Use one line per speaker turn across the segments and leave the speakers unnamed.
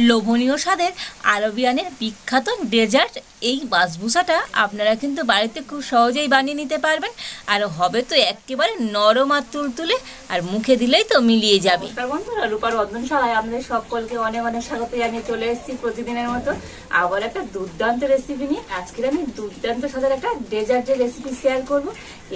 লোভনীয় স্বাদের আরবিয়ানের বিখ্যাত ডেজার্ট এই বাসবুসাটা আপনারা কিন্তু বাড়িতে খুব সহজেই বানিয়ে নিতে পারবেন। আর হবে তো একেবারে নরম আর তুলতুলে, আর মুখে দিলেই তো মিলিয়ে যাবে। বন্ধুরা, রূপার রন্ধনশালায় আপনাদের সকলকে অনেক অনেক স্বাগত জানিয়ে চলে এসেছি প্রতিদিনের মতো আবার একটা দুর্দান্ত রেসিপি নিয়ে। আজকের আমি দুর্দান্ত স্বাদের একটা ডেজার্টের রেসিপি শেয়ার করব।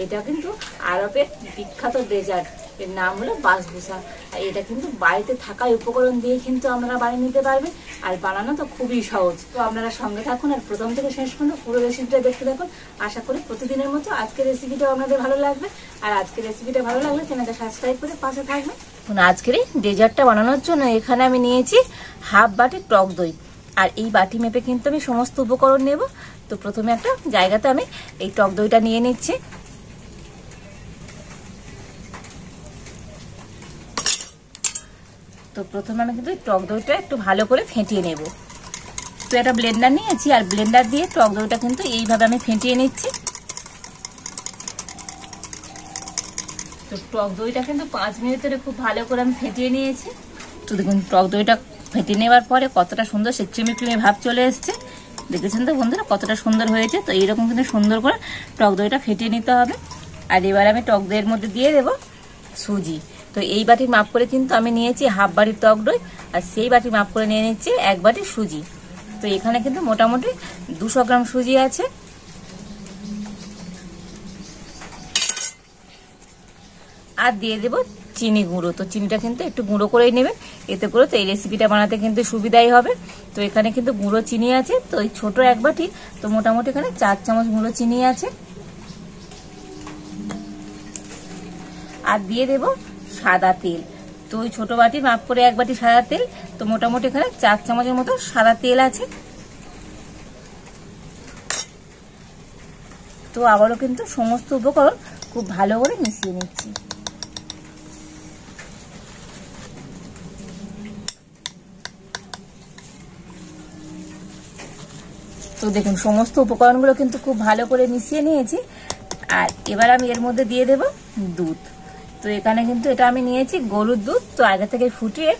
এটা কিন্তু আরবের বিখ্যাত ডেজার্ট, এর নাম হলো বাসবুসা। আর এটা কিন্তু বাড়িতে থাকা উপকরণ দিয়ে কিন্তু আপনারা বানিয়ে নিতে পারবেন, আর বানানো তো খুবই সহজ। তো আপনারা সঙ্গে থাকুন আর প্রথম থেকে শেষ পর্যন্ত পুরো রেসিপিটা দেখতে থাকুন। আশা করি প্রতিদিনের মতো আজকের রেসিপিটাও আপনাদের ভালো লাগবে। আর আজকের রেসিপিটা ভালো লাগলে চ্যানেলটা সাবস্ক্রাইব করে পাশে থাকবেন। আজকের এই ডেজার্টটা বানানোর জন্য এখানে আমি নিয়েছি হাফ বাটি টক দই, আর এই বাটি মেপে কিন্তু আমি সমস্ত উপকরণ নেব। তো প্রথমে একটা জায়গাতে আমি এই টক দইটা নিয়ে নিচ্ছি। তো প্রথমে আমি কিন্তু টক দইটা একটু ভালো করে ফেটিয়ে নেব। তো একটা ব্লেন্ডার নিয়েছি, আর ব্লেন্ডার দিয়ে টক দইটা কিন্তু এইভাবে আমি ফেটিয়ে নিচ্ছি। তো টক দইটা কিন্তু 5 মিনিট ধরে খুব ভালো করে আমি ফেটিয়ে নিয়েছি। তো দেখুন টক দইটা ফেটিয়ে নেওয়ার পরে কতটা সুন্দর সে ক্রিমি ক্রিমি ভাব চলে এসছে। দেখেছেন তো বন্ধুরা কতটা সুন্দর হয়েছে। তো এইরকম কিন্তু সুন্দর করে টক দইটা ফেটিয়ে নিতে হবে। আর এবার আমি টক দইয়ের মধ্যে দিয়ে দেবো সুজি। তো এই বাটির মাপ করে কিন্তু আমি নিয়েছি হাফ বাটির টক দই, আর সেই বাটির মাপ করে নিয়ে নিচ্ছি 1 বাটি সুজি। তো এখানে কিন্তু মোটামুটি 200 গ্রাম সুজি আছে। আর দিয়ে দেবো চিনি গুঁড়ো। তো চিনিটা কিন্তু একটু গুঁড়ো করেই নেবেন, এতে করে তো এই রেসিপিটা বানাতে কিন্তু সুবিধাই হবে। তো এখানে কিন্তু গুঁড়ো চিনি আছে, তো এই ছোট 1 বাটি, তো মোটামুটি এখানে 4 চামচ গুঁড়ো চিনি আছে। আর দিয়ে দেবো সাদা তেল। তো ওই ছোট বাটি মাপ করে 1 বাটি সাদা তেল, তো মোটামুটি এখানে 4 চামচের মতো সাদা তেল আছে। তো আবারও কিন্তু সমস্ত উপকরণ খুব ভালো করে মিশিয়ে নিচ্ছি। তো দেখুন সমস্ত উপকরণগুলো কিন্তু খুব ভালো করে মিশিয়ে নিয়েছি। আর এবার আমি এর মধ্যে দিয়ে দেব দুধ। তো এখানে কিন্তু এটা আমি নিয়েছি গরুর দুধ, তো আগে থেকে ফুটিয়ে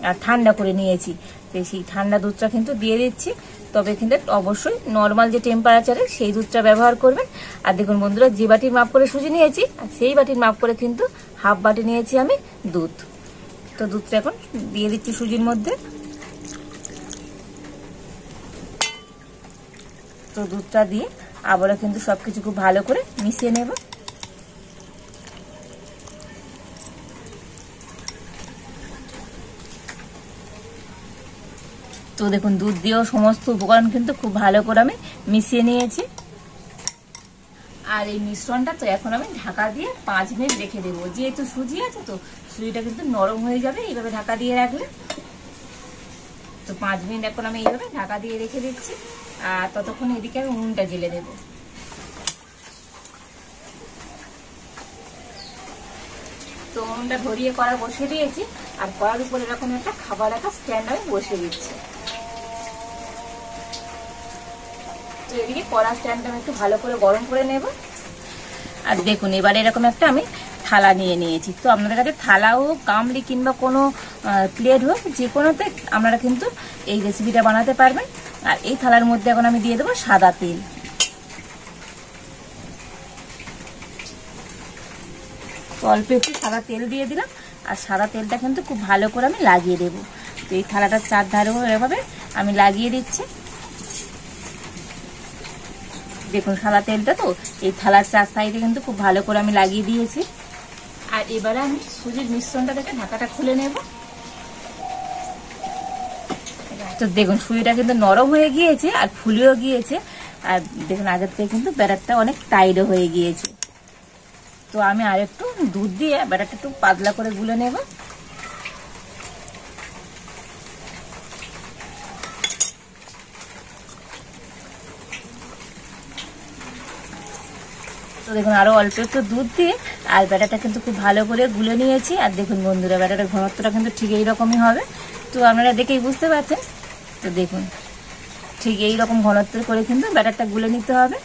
আর ঠান্ডা করে নিয়েছি। তো সেই ঠান্ডা দুধটা কিন্তু দিয়ে দিচ্ছি। তবে কিন্তু অবশ্যই নর্মাল যে টেম্পারেচারে সেই দুধটা ব্যবহার করবেন। আর দেখুন বন্ধুরা, যে বাটির মাপ করে সুজি নিয়েছি আর সেই বাটির মাপ করে কিন্তু হাফ বাটি নিয়েছি আমি দুধ। তো দুধটা এখন দিয়ে দিচ্ছি সুজির মধ্যে। তো দুধটা দিয়ে আবারও কিন্তু সবকিছু খুব ভালো করে মিশিয়ে নেব। তো দেখুন দুধ দিয়েও সমস্ত উপকরণ কিন্তু খুব ভালো করে আমি মিশিয়ে নিয়েছি। আর এই মিশ্রণটা তো এখন আমি ঢাকা দিয়ে 5 মিনিট রেখে দেবো। যেহেতু সুজি আছে তো সুজিটা কিন্তু নরম হয়ে যাবে এইভাবে ঢাকা দিয়ে রাখলে। তো 5 মিনিট এখন আমি এইভাবে ঢাকা দিয়ে রেখে দিচ্ছি। আর ততক্ষণ এদিকে আমি উনুনটা জ্বেলে দেবো। তো উনুনটা ধরিয়ে কড়া বসিয়ে দিয়েছি, আর কড়ার উপরে এরকম একটা খাবার রাখা স্ট্যান্ড আমি বসিয়ে দিচ্ছি। তো এদিকে কড়া স্ট্যান্ডটা আমি একটু ভালো করে গরম করে নেব। আর দেখুন এবারে এরকম একটা আমি থালা নিয়ে নিয়েছি। তো আপনাদের কাছে থালা হোক, গামলি কিংবা কোনো প্লেট হোক, যে কোনোতে আপনারা কিন্তু এই রেসিপিটা বানাতে পারবেন। আর এই থালার মধ্যে এখন আমি দিয়ে দেবো সাদা তেল। তো অল্প একটু সাদা তেল দিয়ে দিলাম, আর সাদা তেলটা কিন্তু খুব ভালো করে আমি লাগিয়ে দেবো। তো এই থালাটার 4 ধারে এভাবে আমি লাগিয়ে দিচ্ছি। দেখুন সাদা তেলটা তো এই থালার 4 সাইডে কিন্তু খুব ভালো করে আমি লাগিয়ে দিয়েছি। আর এবারে আমি সুজির মিশ্রণটা থেকে ঢাকাটা খুলে নেব। তো দেখুন সুজিটা কিন্তু নরম হয়ে গিয়েছে আর ফুলেও গিয়েছে। আর দেখুন আগের থেকে কিন্তু ব্যাটারটা অনেক টাইটও হয়ে গিয়েছে। তো আমি আর একটু দুধ দিয়ে ব্যাটারটা একটু পাতলা করে গুলে নেব। তো দেখুন আরো অল্প একটু দুধ দিয়ে আর ব্যাটারটা কিন্তু খুব ভালো করে গুলে নিয়েছি। আর দেখুন বন্ধুরা ব্যাটারের ঘনত্বটা কিন্তু ঠিক এইরকমই হবে। তো আপনারা দেখেই বুঝতে পারছেন। তো দেখুন ঠিক এইরকম ঘনত্বের করে কিন্তু ব্যাটারটা গুলে নিতে হবে।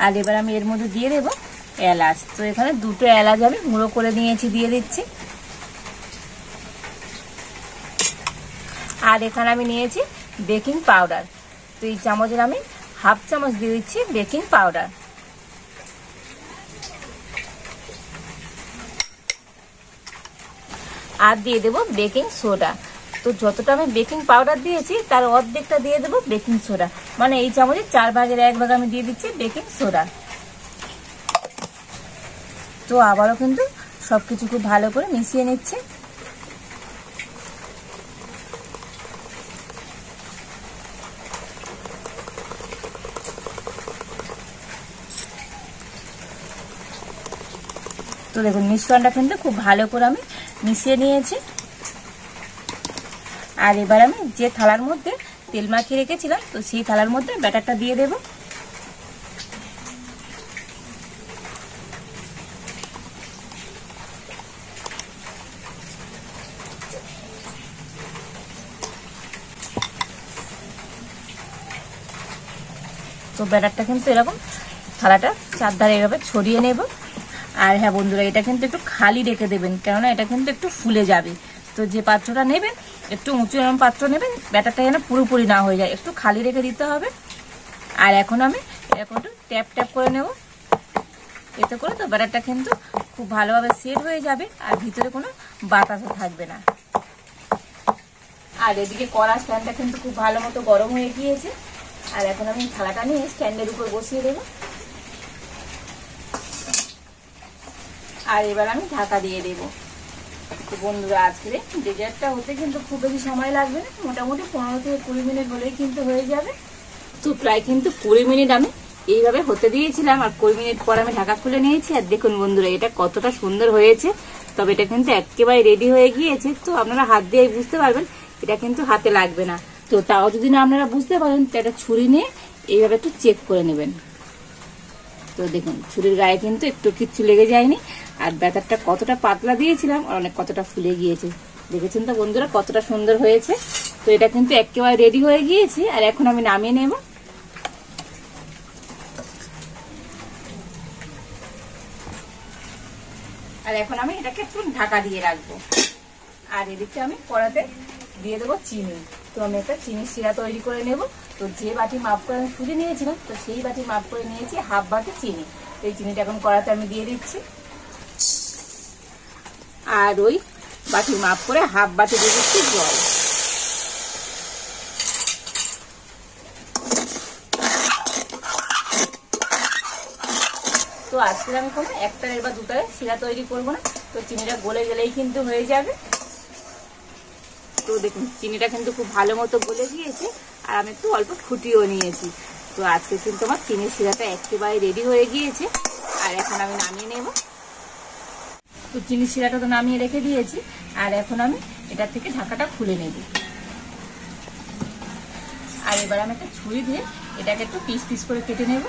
আর এবার আমি এর মধ্যে দিয়ে দেবো এলাচ। তো এখানে 2টো এলাচ আমি গুঁড়ো করে নিয়েছি, দিয়ে দিচ্ছি। আর এখানে আমি নিয়েছি বেকিং পাউডার। তো এই চামচের আমি হাফ চামচ দিয়ে দিচ্ছি বেকিং পাউডার। আর দিয়ে দেবো বেকিং সোডা। তো যতটা আমি বেকিং পাউডার দিয়েছি তার অর্ধেকটা দিয়ে দেবো বেকিং সোডা, মানে এই চামচের 4/1 ভাগ আমি দিয়ে দিচ্ছি বেকিং সোডা। তো আবারও কিন্তু সবকিছু খুব ভালো করে মিশিয়ে নিচ্ছে। তো দেখুন মিশ্রণটা কিন্তু খুব ভালো করে আমি মিশিয়ে নিয়েছি। আর এবার আমি যে থালার মধ্যে তেল মাখিয়ে রেখেছিলাম তো সেই থালার মধ্যে ব্যাটারটা দিয়ে দেব। তো ব্যাটারটা কিন্তু এরকম থালাটা চারধারে এভাবে ছড়িয়ে নেব। আর হ্যাঁ বন্ধুরা, এটা কিন্তু একটু খালি রেখে দেবেন, কেননা এটা কিন্তু একটু ফুলে যাবে। তো যে পাত্রটা নেবেন একটু উঁচু এরকম পাত্র নেবেন, ব্যাটারটা যেন পুরোপুরি না হয়ে যায়, একটু খালি রেখে দিতে হবে। আর এখন আমি এরকম একটু ট্যাপ ট্যাপ করে নেব, এতে করে তো ব্যাটারটা কিন্তু খুব ভালোভাবে সেট হয়ে যাবে আর ভিতরে কোনো বাতাসও থাকবে না। আর এদিকে কড়া স্ট্যান্ডটা কিন্তু খুব ভালো মতো গরম হয়ে গিয়েছে। আর এখন আমি থালাটা নিয়ে স্ট্যান্ডের উপর বসিয়ে দেবো। আর এবার আমি ঢাকা দিয়ে দেবো। তো বন্ধুরা, আজকের ডেজার্টটা হতে কিন্তু খুব বেশি সময় লাগবে না, মোটামুটি 15 থেকে 20 মিনিট হলেই কিন্তু হয়ে যাবে। তো প্রায় কিন্তু 20 মিনিট আমি এইভাবে হতে দিয়েছিলাম, আর 20 মিনিট পর আমি ঢাকা খুলে নিয়েছি। আর দেখুন বন্ধুরা, এটা কতটা সুন্দর হয়েছে। তবে এটা কিন্তু একেবারে রেডি হয়ে গিয়েছে। তো আপনারা হাত দিয়ে বুঝতে পারবেন, এটা কিন্তু হাতে লাগবে না। তো তাও যদি না আপনারা বুঝতে পারেন তো একটা ছুরি নিয়ে এইভাবে একটু চেক করে নেবেন। তো দেখুন ছুরির গায়ে কিন্তু একটু কিচ্ছু লেগে যায়নি। আর ব্যাটারটা কতটা পাতলা দিয়েছিলাম আর অনেক কতটা ফুলে গিয়েছে, দেখেছেন তো বন্ধুরা কতটা সুন্দর হয়েছে। তো এটা কিন্তু একেবারে রেডি হয়ে গিয়েছে। আর এখন আমি নামিয়ে নেব। আর এখন আমি এটাকে একটু ঢাকা দিয়ে রাখবো। আর এদিকে আমি কড়াতে দিয়ে দেবো চিনি। তো আমি একটা চিনির শিরা তৈরি করে নেব। তো যে বাটি মাপ করে আমি সুজি নিয়েছিলাম তো সেই বাটি মাপ করে নিয়েছি হাফ বাটি চিনি। তো এই চিনিটা এখন কড়াতে আমি দিয়ে দিচ্ছি। আর ওই বাটি মাপ করে হাফ বাটি দিয়ে দিচ্ছি জল। তো আজকে আমি কোনো একটারের বা দুটারে শিরা তৈরি করবো না, তো চিনিটা গলে গেলেই কিন্তু হয়ে যাবে। তো দেখুন চিনিটা কিন্তু খুব ভালো মতো গলে গিয়েছে। আর আমি একটু অল্প ফুটিয়েও নিয়েছি। তো আজকে কিন্তু আমার চিনির শিরাটা একেবারে রেডি হয়ে গিয়েছে। আর এখন আমি নামিয়ে নেব। তো চিনির শিরাটা তো নামিয়ে রেখে দিয়েছি। আর এখন আমি এটার থেকে ঢাকাটা খুলে নেব। আর এবার আমি একটা ছুরি দিয়ে এটাকে একটু পিস পিস করে কেটে নেব।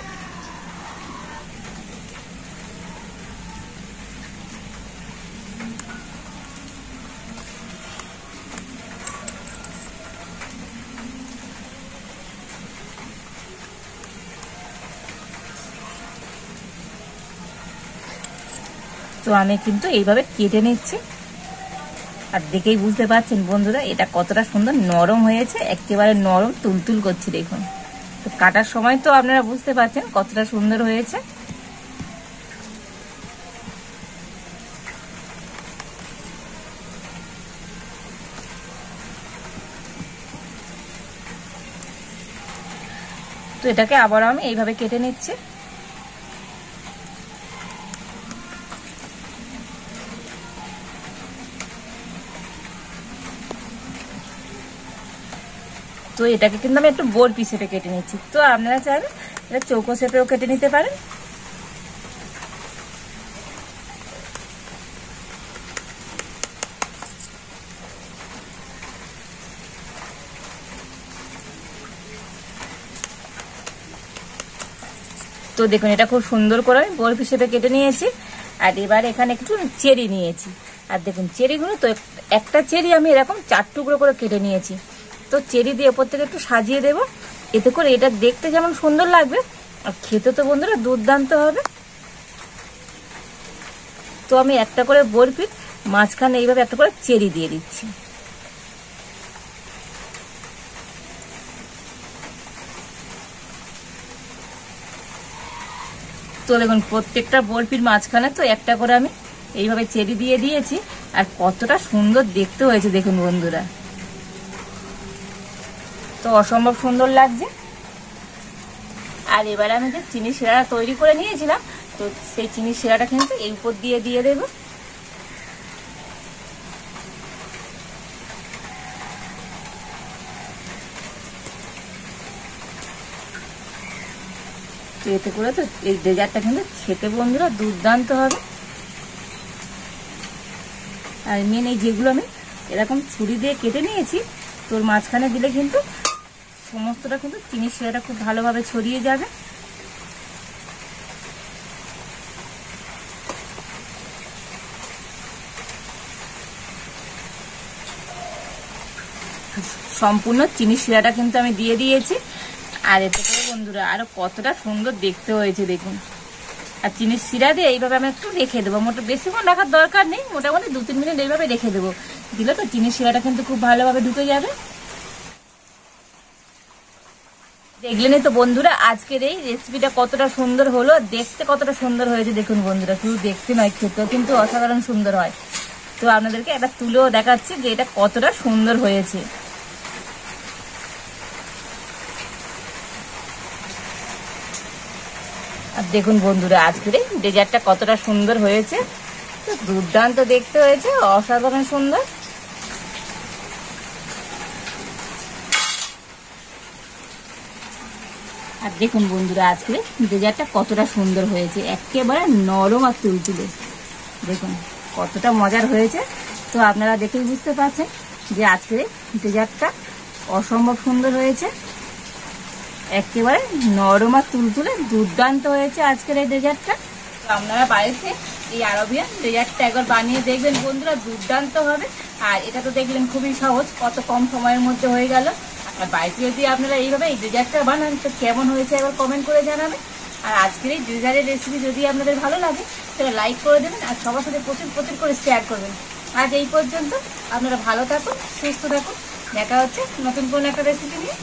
তো আমি কিন্তু এইভাবে কেটে নিচ্ছি। আর দেখেই বুঝতে পারছেন বন্ধুরা এটা কতটা সুন্দর নরম হয়েছে, একেবারে নরম তুলতুল করছে দেখুন। তো কাটার সময় তো আপনারা বুঝতে পারছেন কতটা সুন্দর হয়েছে। তো এটাকে আবার আমি এইভাবে কেটে নিচ্ছি। তো এটাকে কিন্তু আমি একটু গোল পিসেপে কেটে নিচ্ছি। তো আপনারা চাইলে এটা চৌকো শেপেও কেটে নিতে পারেন। তো দেখুন এটা খুব সুন্দর করে গোল হিসেবে কেটে নিয়েছি। আর এবার এখানে একটু চেরি নিয়েছি। আর দেখুন চেরিগুলো তো একটা চেরি আমি এরকম 4 টুকরো করে কেটে নিয়েছি। তো চেরি দিয়ে ওপর থেকে একটু সাজিয়ে দেব, এতে করে এটা দেখতে যেমন সুন্দর লাগবে আর খেতে তো বন্ধুরা দুর্দান্ত হবে। তো আমি একটা করে বরফির মাঝখানে এইভাবে একটা করে চেরি দিয়ে দিচ্ছি। তো দেখুন প্রত্যেকটা বরফির মাঝখানে তো একটা করে আমি এইভাবে চেরি দিয়ে দিয়েছি, আর কতটা সুন্দর দেখতে হয়েছে দেখুন বন্ধুরা, তো অসম্ভব সুন্দর লাগছে। আর এবারে আমি যে চিনি শিরাটা তৈরি করে নিয়েছিলাম, তো সেই চিনি শিরাটা কিন্তু এই উপর দিয়ে দিয়ে দেবো। তো এতে করে তো এই ডেজার্টটা কিন্তু খেতে বন্ধুরা দুর্দান্ত হবে। আর মেন এই যেগুলো আমি এরকম ছুরি দিয়ে কেটে নিয়েছি, তোর মাঝখানে দিলে কিন্তু সমস্তটা কিন্তু চিনি শিরাটা খুব ভালোভাবে ছড়িয়ে যাবে। সম্পূর্ণ চিনি শিরাটা কিন্তু আমি দিয়ে দিয়েছি। আর এতে করে বন্ধুরা আরো কতটা সুন্দর দেখতে হয়েছে দেখুন। আর চিনির শিরা দিয়ে এইভাবে আমি একটু রেখে দেবো, বেশিক্ষণ রাখার দরকার নেই, মোটামুটি 2-3 মিনিট এইভাবে রেখে দেবো, দিলে তো চিনির শিরাটা কিন্তু খুব ভালোভাবে ঢুকে যাবে। দেখলেনই তো বন্ধুরা আজকের এই রেসিপিটা কতটা সুন্দর হলো, দেখতে কতটা সুন্দর হয়েছে দেখুন বন্ধুরা, শুধু দেখতে নয় খেতেও কিন্তু অসাধারণ সুন্দর হয়। তো আপনাদেরকে একটা তুলেও দেখাচ্ছি যে এটা কতটা সুন্দর হয়েছে। আর দেখুন বন্ধুরা আজকের এই ডেজার্টটা কতটা সুন্দর হয়েছে, তো দুর্দান্ত দেখতে হয়েছে, অসাধারণ সুন্দর। আর দেখুন বন্ধুরা আজকে ডেজার্টটা কতটা সুন্দর হয়েছে, একেবারে নরম আর তুলতুলে, দেখুন কতটা মজার হয়েছে। তো আপনারা দেখেই বুঝতে পারছেন যে আজকে ডেজার্টটা অসম্ভব সুন্দর হয়েছে, একেবারে নরম আর তুলতুলে দুর্দান্ত হয়েছে আজকের এই ডেজার্টটা। তো আপনারা বাড়িতে এই আরবিয়ান ডেজার্টটা একবার বানিয়ে দেখবেন বন্ধুরা, দুর্দান্ত হবে। আর এটা তো দেখলেন খুবই সহজ, কত কম সময়ের মধ্যে হয়ে গেল। আর বাড়িতে যদি আপনারা এইভাবে এই ডেজার্টটা বানান তো কেমন হয়েছে একবার কমেন্ট করে জানাবেন। আর আজকের এই ডেজার্টের রেসিপি যদি আপনাদের ভালো লাগে তাহলে লাইক করে দেবেন, আর সবার সাথে প্রচুর প্রচুর করে শেয়ার করবেন। আজ এই পর্যন্ত, আপনারা ভালো থাকুন, সুস্থ থাকুন, দেখা হচ্ছে নতুন কোনো একটা রেসিপি নিয়ে।